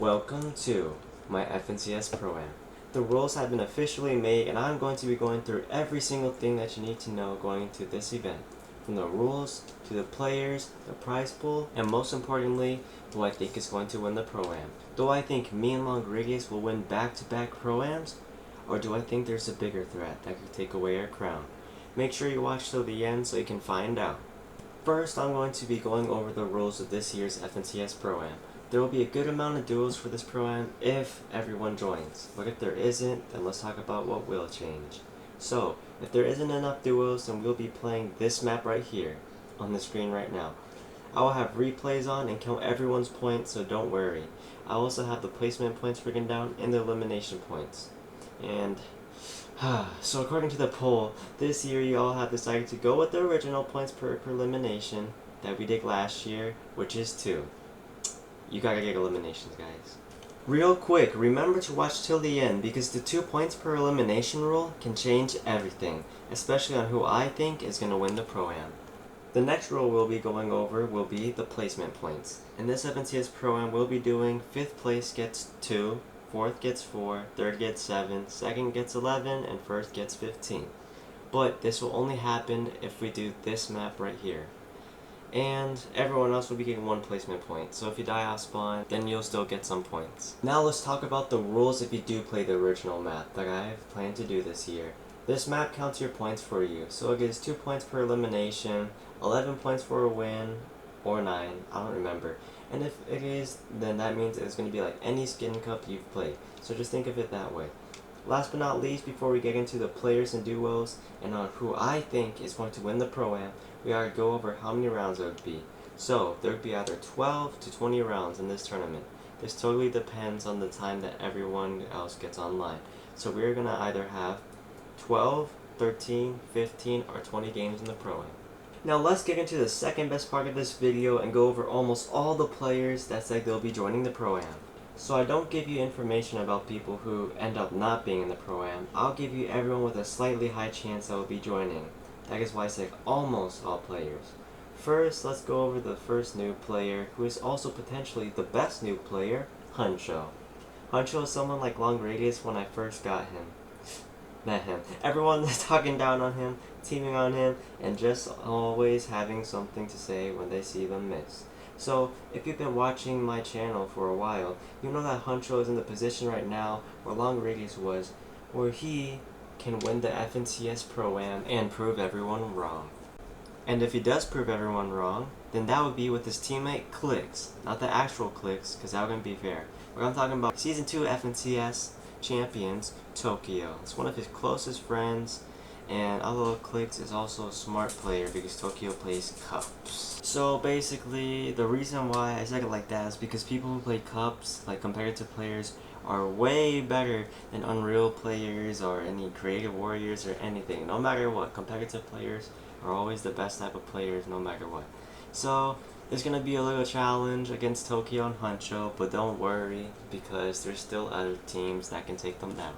Welcome to my FNCS Pro-Am. The rules have been officially made and I'm going to be going through every single thing that you need to know going to this event. From the rules, to the players, the prize pool, and most importantly, who I think is going to win the Pro-Am. Do I think me and Longridius will win back-to-back Pro-Ams? Or do I think there's a bigger threat that could take away our crown? Make sure you watch till the end so you can find out. First, I'm going to be going over the rules of this year's FNCS Pro-Am. There will be a good amount of duels for this Pro-Am if everyone joins, but if there isn't, then let's talk about what will change. So, if there isn't enough duels, then we'll be playing this map right here, on the screen right now. I will have replays on and count everyone's points, so don't worry. I will also have the placement points written down and the elimination points. And so according to the poll, this year you all have decided to go with the original points per elimination that we did last year, which is 2. You gotta get eliminations, guys. Real quick, remember to watch till the end because the 2 points per elimination rule can change everything, especially on who I think is gonna win the Pro-Am. The next rule we'll be going over will be the placement points. In this FNCS Pro-Am, we'll be doing 5th place gets 2, 4th gets 4, 3rd gets 7, 2nd gets 11, and 1st gets 15. But this will only happen if we do this map right here. And everyone else will be getting 1 placement point, so if you die off spawn, then you'll still get some points. Now let's talk about the rules if you do play the original map that I have planned to do this year. This map counts your points for you, so it gives 2 points per elimination, 11 points for a win, or 9, I don't remember. And if it is, then that means it's going to be like any skin cup you've played, so just think of it that way. Last but not least, before we get into the players and duos, and on who I think is going to win the Pro-Am, we are to go over how many rounds it would be. So, there would be either 12 to 20 rounds in this tournament. This totally depends on the time that everyone else gets online. So we're going to either have 12, 13, 15, or 20 games in the Pro-Am. Now let's get into the second best part of this video and go over almost all the players that said they'll be joining the Pro-Am. So I don't give you information about people who end up not being in the Pro-Am. I'll give you everyone with a slightly high chance that will be joining. That is why I say almost all players. First, let's go over the first new player, who is also potentially the best new player, Huncho. Huncho is someone like Longridius when I first met him. Everyone is talking down on him, teaming on him, and just always having something to say when they see them miss. So, if you've been watching my channel for a while, you know that Huncho is in the position right now where Longridius was, where he can win the FNCS Pro-Am and prove everyone wrong. And if he does prove everyone wrong, then that would be with his teammate Clix, not the actual Clix, because that wouldn't be fair. But I'm talking about Season 2 FNCS champions, Tokyo. It's one of his closest friends, and although Clix is also a smart player because Tokyo plays cups. So basically, the reason why I said it like that is because people who play cups, like compared to players, are way better than Unreal players or any Creative Warriors or anything. No matter what, competitive players are always the best type of players no matter what. So there's gonna be a little challenge against Tokyo and Huncho, but don't worry because there's still other teams that can take them down.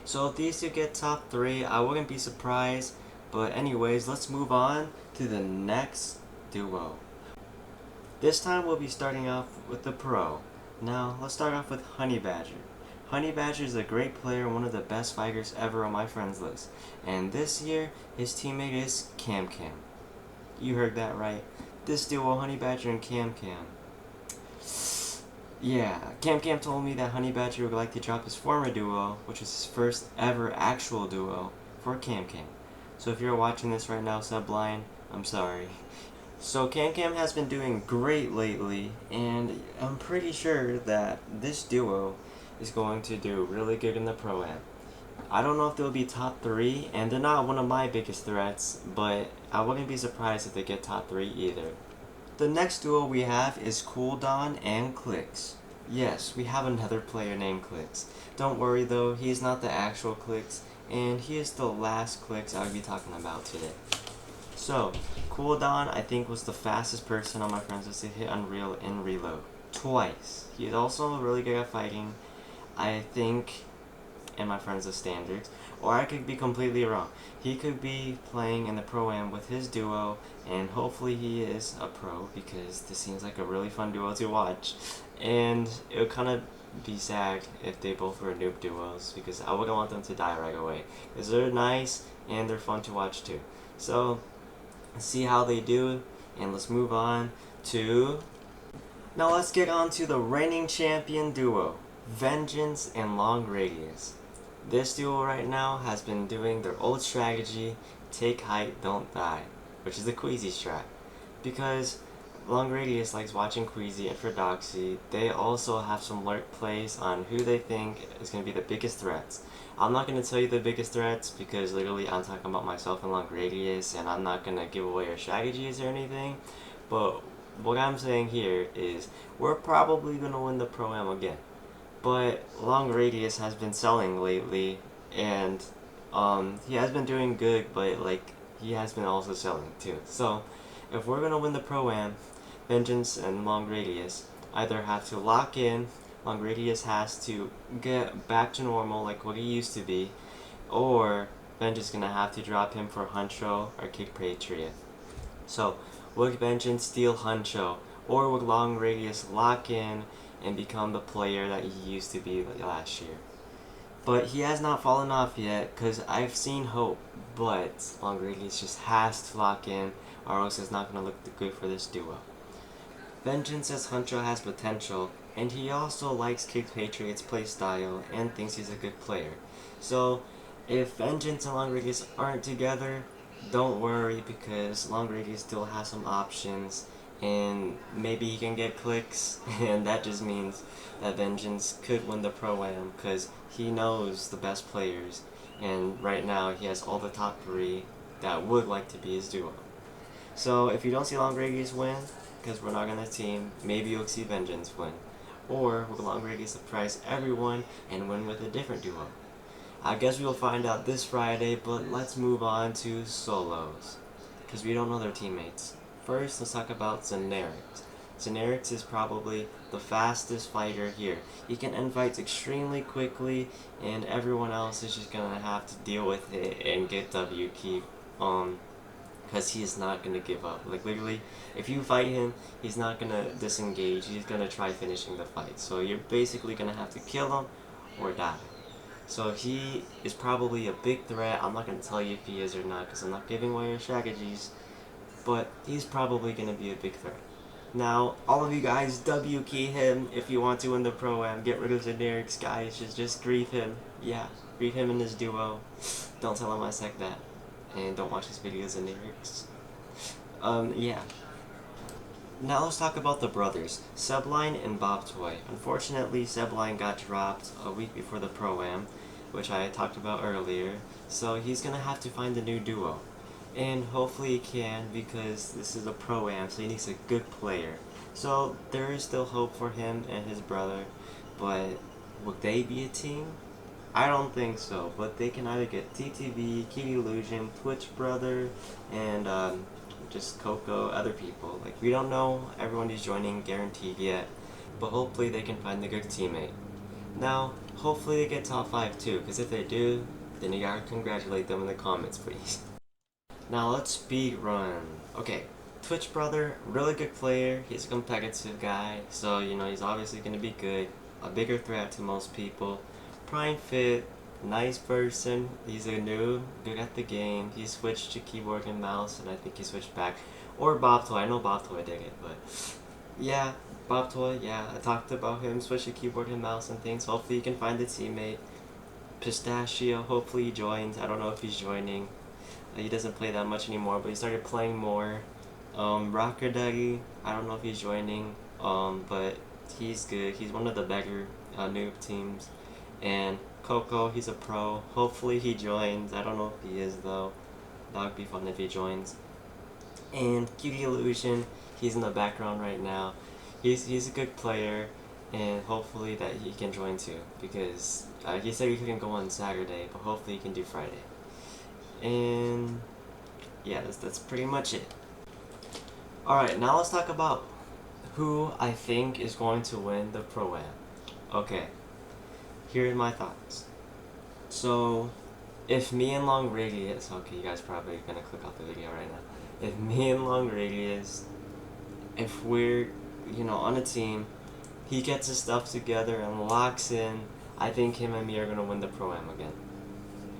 So if these two get top 3, I wouldn't be surprised. But anyways, let's move on to the next duo. This time we'll be starting off with the Pro. Now, let's start off with Honey Badger. Honey Badger is a great player and one of the best fighters ever on my friends list. And this year, his teammate is Cam Cam. You heard that right. This duo, Honey Badger and Cam Cam. Yeah, Cam Cam told me that Honey Badger would like to drop his former duo, which was his first ever actual duo, for Cam Cam. So if you're watching this right now, Sublion, I'm sorry. So Cam Cam has been doing great lately, and I'm pretty sure that this duo is going to do really good in the Pro-Am. I don't know if they'll be top 3, and they're not one of my biggest threats, but I wouldn't be surprised if they get top 3 either. The next duo we have is Cooldown and Clix. Yes, we have another player named Clix. Don't worry though, he's not the actual Clix, and he is the last Clix I will be talking about today. So, Cooldown I think was the fastest person on my friends list to hit Unreal in Reload. Twice. He is also really good at fighting, I think, in my friends list standards. Or I could be completely wrong. He could be playing in the Pro-Am with his duo, and hopefully he is a pro, because this seems like a really fun duo to watch. and it would kind of be sad if they both were noob duos because I wouldn't want them to die right away because they're nice and they're fun to watch too. So see how they do, and let's move on to. Now let's get on to the reigning champion duo, Vengeance and Long Radius. This duo right now has been doing their old strategy, take height, don't die, which is the Queasy strat. Because Long Radius likes watching Queasy and Ferdoxy, they also have some lurk plays on who they think is going to be the biggest threats. I'm not going to tell you the biggest threats because literally I'm talking about myself and Long Radius, and I'm not going to give away our strategies or anything, but what I'm saying here is we're probably going to win the Pro-Am again. But Long Radius has been selling lately, and he has been doing good, but like he has been also selling too. So if we're gonna win the Pro-Am, Vengeance and Long Radius either have to lock in. Long Radius has to get back to normal like what he used to be, or Vengeance is gonna have to drop him for Huncho or Kick Patriot. So would Vengeance steal Huncho, or would Long Radius lock in and become the player that he used to be last year? But he has not fallen off yet, because I've seen hope, but Long Radius just has to lock in, or else it's not going to look good for this duo. Vengeance says Huncho has potential, and he also likes Kick Patriot's playstyle and thinks he's a good player. So if Vengeance and Long Radius aren't together, don't worry because Long Radius still has some options, and maybe he can get clicks, and that just means that Vengeance could win the Pro-Am because he knows the best players, and right now he has all the top 3 that would like to be his duo. So if you don't see Long Radius win, because we're not gonna team, maybe you'll see Vengeance win. Or will Long Radius surprise everyone and win with a different duo? I guess we'll find out this Friday, but let's move on to solos, because we don't know their teammates. First, let's talk about Xenarix. Xenarix is probably the fastest fighter here. He can end fights extremely quickly, and everyone else is just gonna have to deal with it and get W key. Because he is not gonna give up. Like literally, if you fight him, he's not gonna disengage. He's gonna try finishing the fight. So you're basically gonna have to kill him or die. So he is probably a big threat. I'm not going to tell you if he is or not because I'm not giving away your strategies, but he's probably going to be a big threat. Now, all of you guys, W key him if you want to win the Pro-Am. Get rid of Xenarix, guys. Just grieve him. Yeah, grieve him in his duo. Don't tell him I said that. And don't watch his videos, Xenarix. Yeah. Now let's talk about the brothers, Sebline and Bobtoy. Unfortunately, Sebline got dropped a week before the Pro-Am, which I talked about earlier, so he's gonna have to find a new duo. And hopefully he can, because this is a Pro-Am, so he needs a good player. So there is still hope for him and his brother, but would they be a team? I don't think so, but they can either get TTV, Kitty Illusion, Twitch Brother, and just Coco, other people. Like, we don't know everyone who's joining guaranteed yet, but hopefully they can find a good teammate. Now, hopefully they get top 5 too, because if they do, then you gotta congratulate them in the comments, please. Now let's speed run. Okay, Twitch Brother, really good player. He's a competitive guy, so you know he's obviously gonna be good. A bigger threat to most people. Prime Fit, nice person. He's a noob, good at the game. He switched to keyboard and mouse, and I think he switched back. Or Bobtoy. I know Bobtoy did it, but yeah, Bobtoy. Yeah, I talked about him. Switched to keyboard and mouse and things. Hopefully, you can find a teammate. Pistachio. Hopefully, he joins. I don't know if he's joining. He doesn't play that much anymore, but he started playing more. Rocker Duggy. I don't know if he's joining. But he's good. He's one of the better noob teams. And Coco, he's a pro. Hopefully he joins. I don't know if he is though. That would be fun if he joins. And Cutie Illusion, he's in the background right now. He's a good player, and hopefully that he can join too. Because he said he couldn't go on Saturday, but hopefully he can do Friday. And yeah, that's pretty much it. Alright, now let's talk about who I think is going to win the Pro-Am. Okay. Here are my thoughts. So, if me and Long Radius, okay, you guys probably gonna click off the video right now. If me and Long Radius, if we're, on a team, he gets his stuff together and locks in, I think him and me are gonna win the Pro-Am again.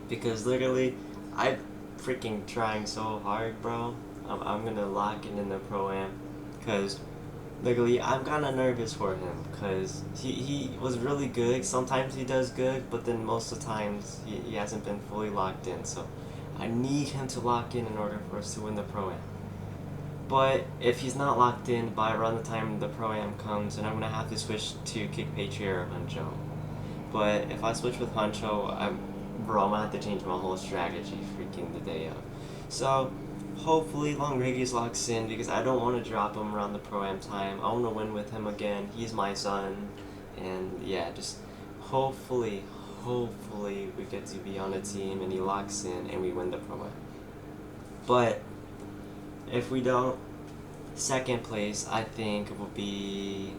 Because literally, I'm freaking trying so hard, bro. I'm gonna lock it in the Pro-Am. Because literally, I'm kind of nervous for him. Because he was really good. Sometimes he does good, but then most of the times he hasn't been fully locked in. So I need him to lock in order for us to win the Pro-Am. But if he's not locked in by around the time the Pro-Am comes, then I'm going to have to switch to Kick Patriot or Huncho. But if I switch with Huncho, I'm going to have to change my whole strategy freaking the day of. So, hopefully Long Radius locks in because I don't want to drop him around the Pro-Am time. I want to win with him again. He's my son. And yeah, just hopefully we get to be on a team and he locks in and we win the Pro-Am. But if we don't, second place I think will be...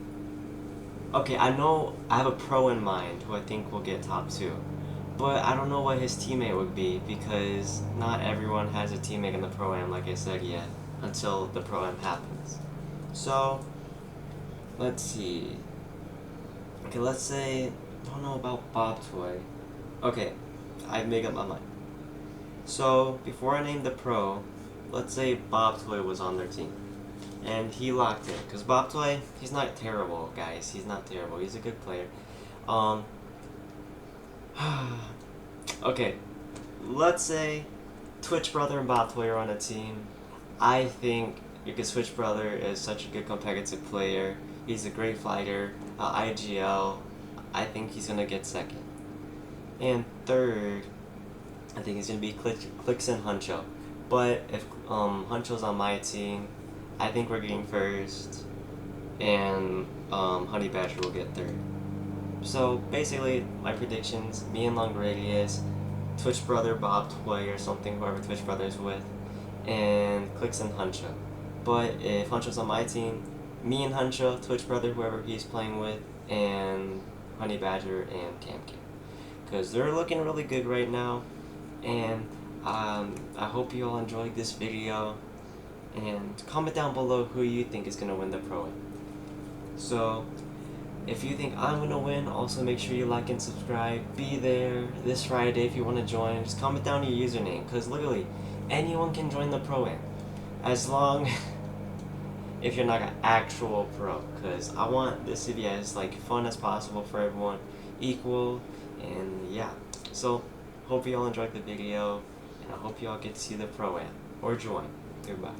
Okay, I know I have a pro in mind who I think will get top 2. But I don't know what his teammate would be because not everyone has a teammate in the Pro-Am, like I said, yet, until the Pro-Am happens. So, let's see. Okay, let's say, I don't know about Bob Toy. Okay, I've made up my mind. So, before I name the pro, let's say Bob Toy was on their team. And he locked in. Because Bob Toy, he's not terrible, guys. He's not terrible. He's a good player. Okay, let's say Twitch Brother and Bob Toy are on a team. I think because Twitch Brother is such a good competitive player, he's a great fighter, IGL, I think he's gonna get second. And third, I think he's gonna be Clicks and Huncho. But if Huncho's on my team, I think we're getting first, and Honey Badger will get third. So basically, my predictions: me and Long Radius, Twitch Brother Bob Toy or something, whoever Twitch Brother's with, and Clicks and Huncho. But if Huncho's on my team, me and Huncho, Twitch Brother, whoever he's playing with, and Honey Badger and Camkin. Because they're looking really good right now, and I hope you all enjoyed this video, and comment down below who you think is going to win the Pro-Am. So, if you think I'm going to win, also make sure you like and subscribe. Be there this Friday if you want to join. Just comment down your username, because literally, anyone can join the Pro-Am. As long if you're not an actual pro, because I want this to be as fun as possible for everyone, equal, and yeah. So, hope you all enjoyed the video, and I hope you all get to see the Pro-Am, or join. Goodbye.